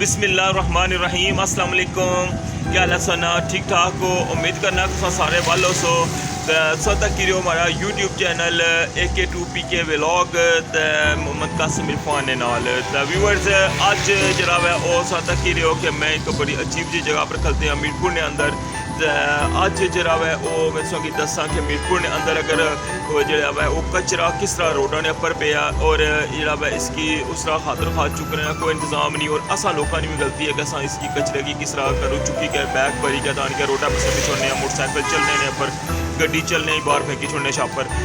बिस्मिल्लाहिर्रहमानिर्रहीम अस्सलाम वालेकुम। क्या हाल है सना? ठीक ठाक हो? उम्मीद करना तुम सारे वालों सो तक की हमारा YouTube channel AK2PK vlog Mohammad Qasim Irfan नाल व्यूअर्स अज जरा वह तक की कि मैं एक बड़ी अजीब जी जगह पर खलते हैं मीरपुर ने अंदर। अज जरा वह मैं तुसेंगी दस्सां कि मीरपुर ने अंदर अगर जरा वह कचरा किस तरह रोडों ने पर पे और जरा वह इसकी उस तरह खातर खा चुके हैं, कोई इंतजाम नहीं। और असा लोगों की भी गलती है कि असा इसकी कचरे की किस तरह करो चुकी के बैग भरी के तान के रोडा पर से छोड़ने मोटरसाइकिल चलने ने पर गड्डी चलने बाहर फेंकी छोड़ने छापर।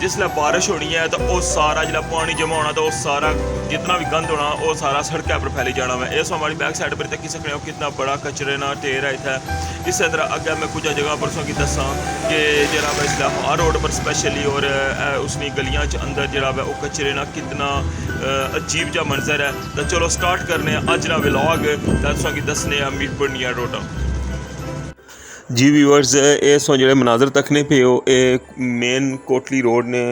जिसलै बारिश होनी है तो वह सारा जो पानी जमा होना तो वह सारा जितना भी गंद होना वह सारा सड़क पर फैली जाना। मैं इस हमारी बैक साइड पर तक सकने हो कितना बड़ा कचरे ना ढेर है इतना। इस तरह अगर मैं कुछ जगह पर की दसा कि जरा वह इसलिए हर रोड पर स्पेशली और उसनी गलियां अंदर जरा वह कचरे ना कितना अजीब जा मंजर है। तो चलो स्टार्ट करने अज ना व्लॉग की दसने मीरपुर नियर रोडा जी व्यूअर्स। इस जो मनाजर तकने पे हो मेन कोटली रोड ने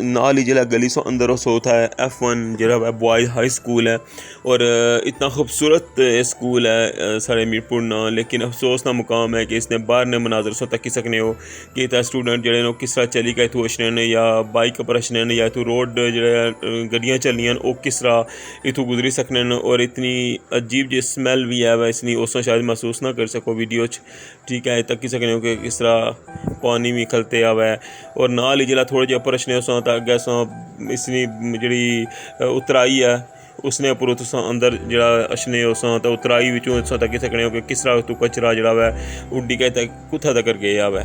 नाल ही जिला गली सो अंदर सोता है F1 जरा वह बॉयज़ हाई स्कूल है। और इतना खूबसूरत स्कूल है सारे मीरपुर ना, लेकिन अफसोस ना मुकाम है कि इसने बाहर ने मनाजर सो तकी सकने हो कि इतना स्टूडेंट जड़े किस तरह चली गए इतों अचने या बाइक पर अचने या इतों रोड जो गड्डियाँ चलनियां वो किस तरह इतों गुजरी सकने। और इतनी अजीब जी स्मैल भी है वह इसनी उस शायद महसूस ना कर सको वीडियो ठीक है तक सकने हो कि किस तरह पानी भी खलते आवा है। और नाल ही जिला थोड़े जे उपर अचने सो तो अगे सो इसनी जी उतराई है उसने उपर तुस अंदर जरा अचने हो तो उतराई विचों तक सकने हो कि किस तरह तू कचरा जरा वै उड्डी के कुत्था तक गया वै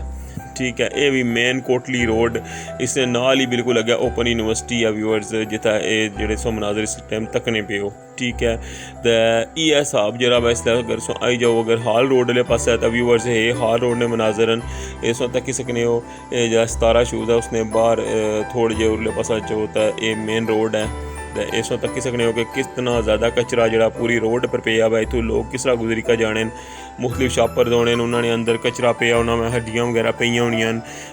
ठीक है। ये भी मेन कोटली रोड इसने नाल ही बिल्कुल अगे ओपन यूनिवर्सिटी है व्यूअर्स जिता ये सो मनाजर इस टाइम तकने पे हो ठीक है। तो ये हिसाब जरा वह इसलिए अगर सो आई जाओ अगर हाल रोड वाले पास है तो व्यूअर्स ये हाल रोड ने मनाजरन ये सो तक सकने हो जरा 17 शूज़ है उसने बाहर थोड़े जे उरले पास जो होता है ये मेन रोड है। तो इस तक की सकने हो कि कितना ज़्यादा कचरा जरा पूरी रोड पर पे हुआ इतों लोग किस तरह गुजरी का जाने मुख्तलिफ शापर होने उन्होंने अंदर कचरा पे उन्होंने हड्डियाँ वगैरह पे होनियां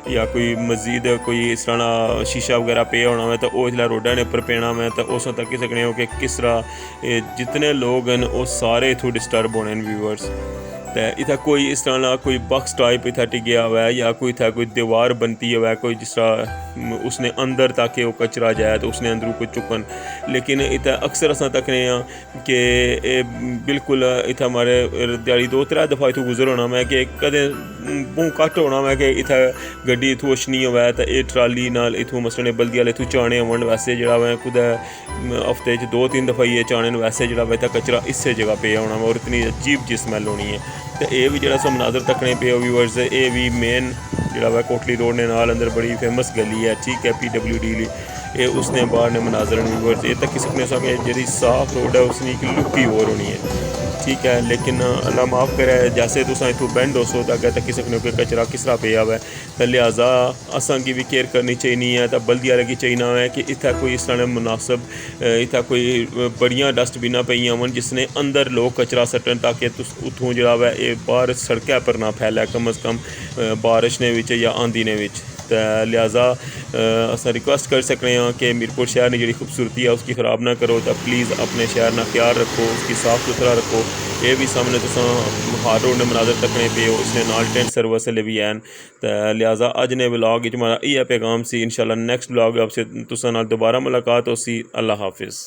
या कोई मजीद कोई इस तरह शीशा वगैरह पे होना है तो वह इसलिए रोडा ने उपर पेना है। तो उस तक की सकने हो कि किस तरह जितने लोग हैं वो सारे इतों डिस्टर्ब होने व्यूअर्स। तो इतना कोई इस तरह कोई बक्स टाइप इतना टिकया हुआ है या कोई था कोई दीवार बनती है कोई जिस तरह उसने अंदर ताकि वो कचरा जाए तो उसने अंदरों कोई चुकन। लेकिन इतना अक्सर असा तकने कि बिल्कुल इतना हमारे दिहाड़ी 2-3 दफ़ा इतों गुजर होना मैं कि कदें बहुत घट्ट होना मैं कि इतना गड्डी इतों अचनी होवे तो ये ट्राली नाल इतों मसलन बल्दी वाले इतों चाने आवन वैसे जरा मैं कुदै हफ्ते 2-3 दफ़ा ये चाने वैसे जरा इतना कचरा इस जगह पे होना और इतनी अजीब जी स्मैल होनी है। तो ये भी जरा सो मनाजर तकने पे व्यूअर्स ये भी मेन जरा वह कोटली रोड ने नाल अंदर बड़ी फेमस गली है ठीक है PWD ये उसने बाहर ने मनाजर व्यूअर्स ये तक सकने सो कि जी साफ रोड है उसने एक लुक ही और होनी है ठीक है। लेकिन अल्लाह माफ़ करे जैसे तुस इतों बैंड हो सो तो अगर तक सकने कि कचरा किस तरह पे है तो लिहाजा असा की भी केयर करनी चाहिए है। तो बल्दी वाले की चाहिए है कि इतना कोई इस तरह मुनासिब इतना कोई बड़िया डस्टबिना पई होवन जिसने अंदर लोग कचरा सट्टन ताकि उतों जरा वै बाहर सड़क पर ना फैलै कम अज़ कम बारिश ने विच या आंधी ने विच। तो लिहाजा अस रिक्वेस्ट कर सकते हैं कि मीरपुर शहर ने जी खूबसूरती है उसकी ख़राब ना करो। तो प्लीज़ अपने शहर ना ख्याल रखो उसकी साफ़ सुथरा रखो। ये भी सामने तुस हार रोड ने मनाजर तकने पे हो इसने नाल टेंट सर्विस भी हैं। तो लिहाजा अज ने व्लॉग हमारा यह पैगाम सी इंशाल्लाह नेक्स्ट व्लॉग आपसे तुसा नाल दोबारा मुलाकात हो सी। अल्लाह हाफिज़।